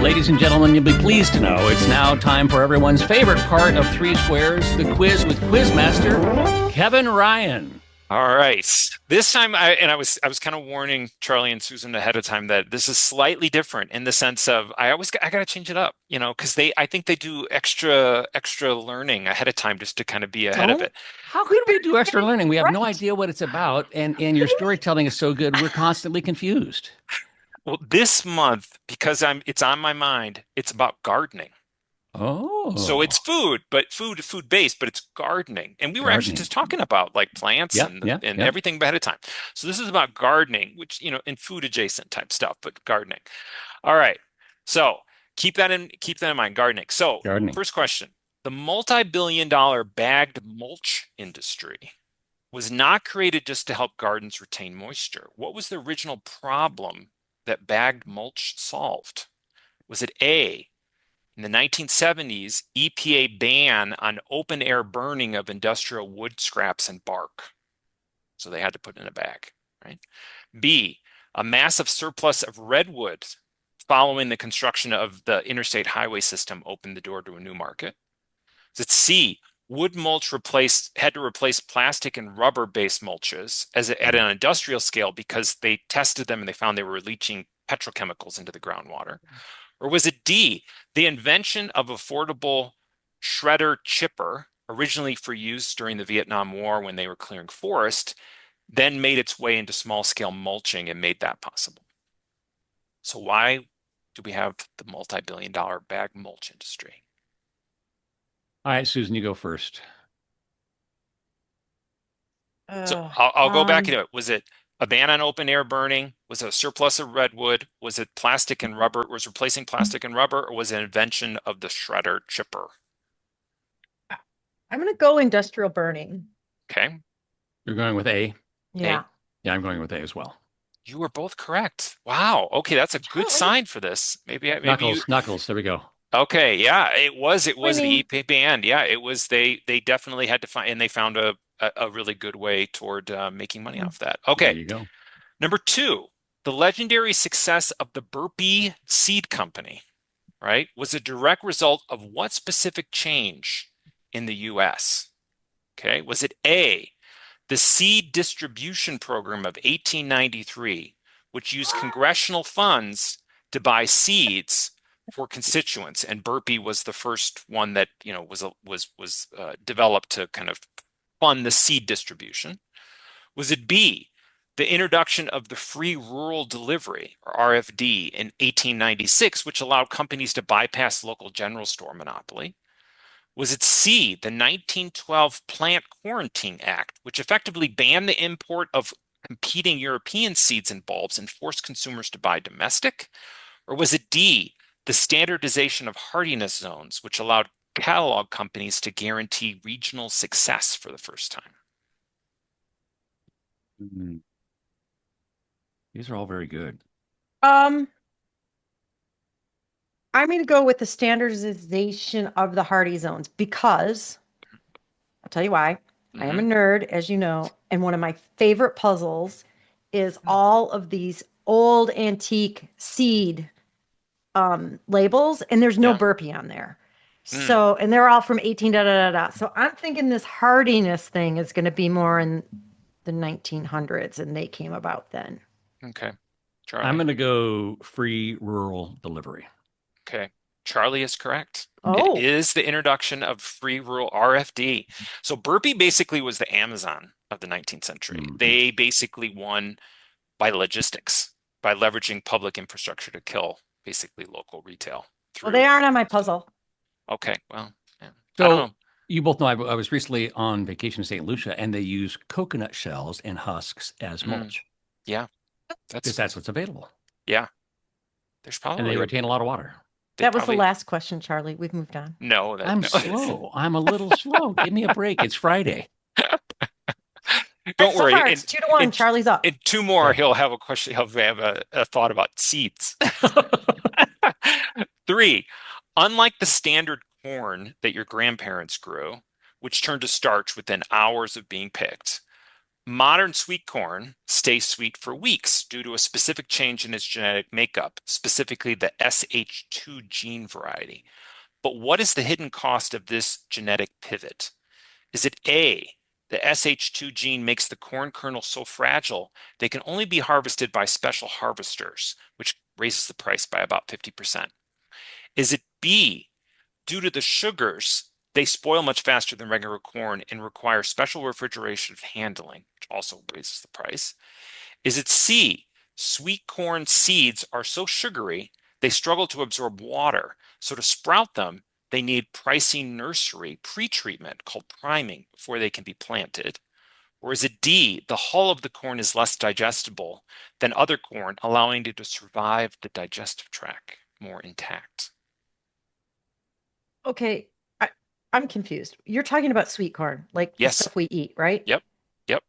Ladies and gentlemen, you'll be pleased to know it's now time for everyone's favorite part of Three Squares, the quiz with Quizmaster Kevin Ryan. All right. This time I was kind of warning Charlie and Susan ahead of time that this is slightly different in the sense of I got to change it up, because I think they do extra learning ahead of time just to kind of be ahead of it. How could we do extra learning? We have no idea what it's about, and your storytelling is so good, we're constantly confused. Well, this month, because it's on my mind, it's about gardening. So Oh, it's food, but food based, but it's gardening. And we were actually gardening. just talking about like plants Yep, and yep, and yep. everything ahead of time. So this is about gardening, which, in food adjacent type stuff, but gardening. All right. So keep that in mind, gardening. So Gardening. first question. The multi-billion-dollar bagged mulch industry was not created just to help gardens retain moisture. What was the original problem that bagged mulch solved? Was it A, in the 1970s, EPA ban on open air burning of industrial wood scraps and bark? So they had to put it in a bag, right? B, a massive surplus of redwood following the construction of the interstate highway system opened the door to a new market. Is it C, wood mulch had to replace plastic and rubber-based mulches at an industrial scale because they tested them and they found they were leaching petrochemicals into the groundwater? Or was it D, the invention of affordable shredder chipper, originally for use during the Vietnam War when they were clearing forest, then made its way into small-scale mulching and made that possible? So why do we have the multi-billion-dollar bag mulch industry? All right, Susan, you go first. So Uh, I'll go back um, into it. Was it a ban on open air burning? Was it a surplus of redwood? Was it plastic and rubber? Was replacing plastic and rubber, or was it an invention of the shredder chipper? I'm gonna go industrial burning. Okay. You're going with A? A. Yeah. Yeah, I'm going with A as well. You were both correct. Wow. Okay, that's a good Charlie. sign for this. Maybe you. Knuckles. There we go. Okay, yeah, it was the Winning. EPA ban. Yeah, it was they definitely had to find, and they found a really good way toward making money off that. There Okay. you go. Number two, the legendary success of the Burpee Seed Company, right, was a direct result of what specific change in the US? Okay, was it A, the seed distribution program of 1893, which used congressional funds to buy seeds for constituents, and Burpee was the first one that was developed to kind of fund the seed distribution? Was it B, the introduction of the free rural delivery, or RFD, in 1896, which allowed companies to bypass local general store monopoly? Was it C, the 1912 Plant Quarantine Act, which effectively banned the import of competing European seeds and bulbs and forced consumers to buy domestic? Or was it D, the standardization of hardiness zones, which allowed catalog companies to guarantee regional success for the first time? Mhm. These are all very good. Um, I'm gonna go with the standardization of the hardy zones because I'll tell you why. I am a Mm-hmm. nerd, as you know, and one of my favorite puzzles is all of these old antique seed labels, and there's no Yeah. burpee on there. Mm, So, and they're all from 18 da da da da. So I'm thinking this hardiness thing is going to be more in the 1900s, and they came about then. okay. I'm Charlie. going to go free rural delivery. Okay. Charlie is correct. It Oh, is the introduction of free rural RFD. So Burpee basically was the Amazon of the 19th century. Mhm. They basically won by logistics, by leveraging public infrastructure to kill basically local retail well, they through. aren't on my puzzle. Okay, well, yeah. I don't So know. you both know I was recently on vacation in St. Lucia, and they use coconut shells and husks as Mm, mulch yeah, because that's what's available, yeah. There's and they probably retain a lot of water. they That was the probably last question, Charlie. We've moved on. know that. I'm No. slow. I'm a little slow. Give me a break. It's Friday. All right, Don't so worry. far it's 2-1. Charlie's up. In two more, Okay. he'll have a question. He'll have a thought about seeds. Three, unlike the standard corn that your grandparents grew, which turned to starch within hours of being picked, Modern sweet corn stays sweet for weeks due to a specific change in its genetic makeup, specifically the SH2 gene variety. But what is the hidden cost of this genetic pivot? Is it A, the SH2 gene makes the corn kernel so fragile they can only be harvested by special harvesters, which raises the price by about 50%? Is it B, due to the sugars, they spoil much faster than regular corn and require special refrigeration handling, which also raises the price? Is it C, sweet corn seeds are so sugary they struggle to absorb water, so to sprout them, they need pricey nursery pre-treatment called priming before they can be planted? Or is it D, the hull of the corn is less digestible than other corn, allowing it to survive the digestive tract more intact? Okay, I'm confused. You're talking about sweet corn, like the Yes. stuff we eat, right? Yep. Yep.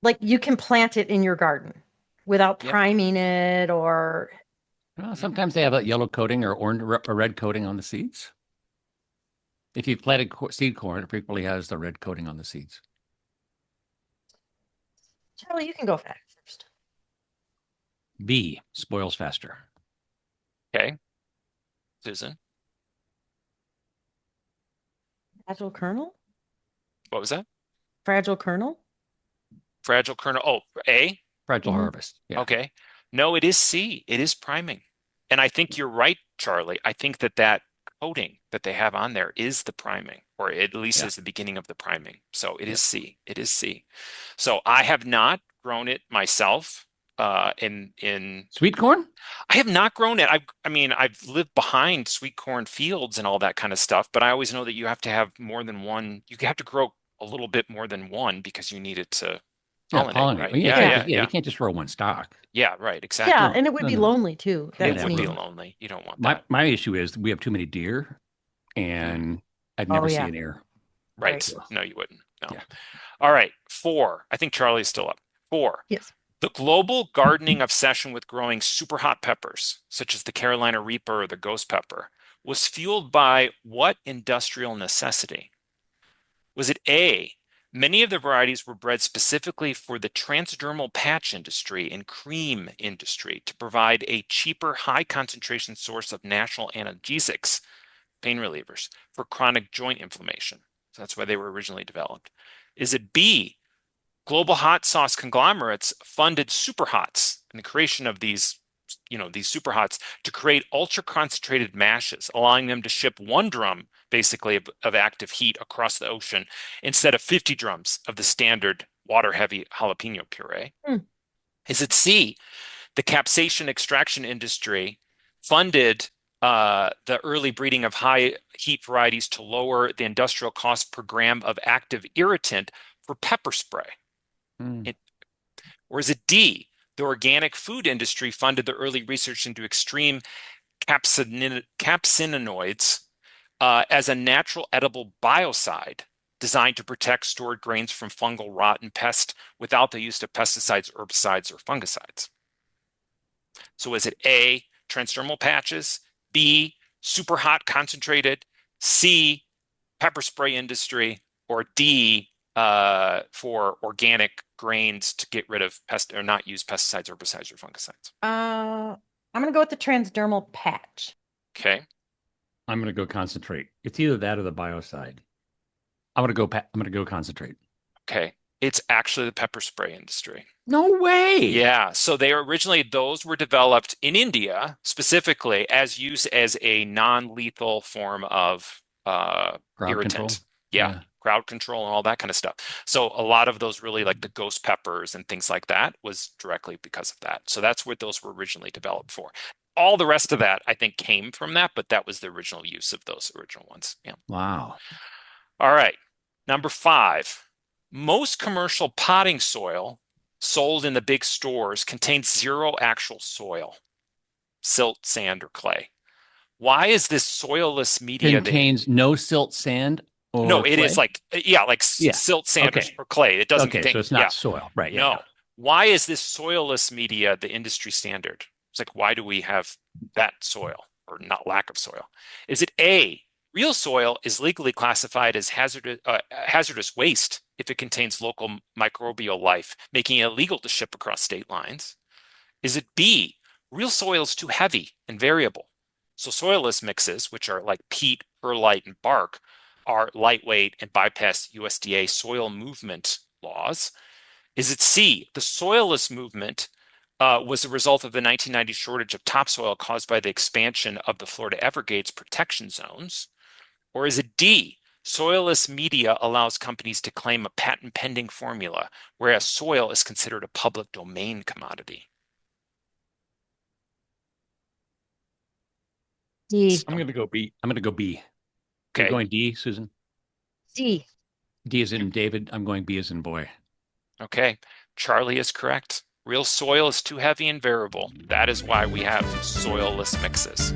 Like you can plant it in your garden without Yep. priming it or Well, sometimes they have a yellow coating or orange or red coating on the seeds. If you've planted seed corn, it frequently has the red coating on the seeds. Charlie, you can go first. B, spoils faster. Okay. Susan, Fragile kernel? what was that? Fragile kernel? Fragile kernel. Oh, A? Fragile Mhm. harvest. Yeah. Okay. No, it is C. It is priming. And I think you're right, Charlie. I think that coating that they have on there is the priming, or at least Yeah. is the beginning of the priming. So it Yeah. is C. It is C. So I have not grown it myself. In Sweet corn? I have not grown it. I mean, I've lived behind sweet corn fields and all that kind of stuff, but I always know that you have to have more than one. You have to grow a little bit more than one because you need it to Yeah, pollinate, pollinate. right? Well, Yeah, yeah, you yeah. can't just grow one stock. Yeah, right, exactly. Yeah, No, and it would be no. lonely too. Yeah, It That's would be me. lonely. You don't want My that. my issue is we have too many deer, and I'd Oh never see yeah, an ear. Right. right. No, you wouldn't. No. Yeah. All right. Four. I think Charlie's still up. Four. Yes. The global gardening obsession with growing super hot peppers, such as the Carolina Reaper or the ghost pepper, was fueled by what industrial necessity? Was it A, many of the varieties were bred specifically for the transdermal patch industry and cream industry to provide a cheaper, high concentration source of natural analgesics, pain relievers, for chronic joint inflammation? So that's why they were originally developed. Is it B, global hot sauce conglomerates funded super hots and the creation of these super hots to create ultra concentrated mashes, allowing them to ship one drum basically of active heat across the ocean instead of 50 drums of the standard water heavy jalapeno puree? Hmm. Is it C, the capsaicin extraction industry funded the early breeding of high heat varieties to lower the industrial cost per gram of active irritant for pepper spray? Mm. Or is it D, the organic food industry funded the early research into extreme capsaicinoids as a natural edible biocide designed to protect stored grains from fungal rot and pest without the use of pesticides, herbicides, or fungicides? So is it A, transdermal patches, B, super hot concentrated, C, pepper spray industry, or D, for organic grains to get rid of pest or not use pesticides, herbicides, or fungicides? I'm gonna go with the transdermal patch. Okay. I'm going to go concentrate. It's either that or the biocide. I'm going to go concentrate. Okay. It's actually the pepper spray industry. No way. Yeah. So those were developed in India specifically as used as a non-lethal form of Crowd irritant. control. Yeah. Crowd control and all that kind of stuff. So a lot of those really like the ghost peppers and things like that was directly because of that. So that's what those were originally developed for. All the rest of that, I think, came from that, but that was the original use of those original ones. Yeah. Wow. All right. Number 5. Most commercial potting soil sold in the big stores contains zero actual soil, silt, sand, or clay. Why is this soilless media Contains no silt, sand, No, or it is clay? like, Yeah. silt, sand, Okay. or clay. It doesn't Okay, contain, so it's yeah. not soil. Right. Yeah. No. Why is this soilless media the industry standard? It's like, why do we have that soil or not lack of soil? Is it A, real soil is legally classified as hazardous waste if it contains local microbial life, making it illegal to ship across state lines? Is it B, real soil is too heavy and variable? So soilless mixes, which are like peat, perlite, and bark, are lightweight and bypass USDA soil movement laws. Is it C, the soilless movement was a result of the 1990 shortage of topsoil caused by the expansion of the Florida Everglades protection zones? Or is it D, soilless media allows companies to claim a patent pending formula, whereas soil is considered a public domain commodity? D. I'm going to go B. I'm going to go B. You're Okay. going D, Susan? D. D is in David. I'm going B as in boy. Okay. Charlie is correct. Real soil is too heavy and variable. That is why we have soilless mixes.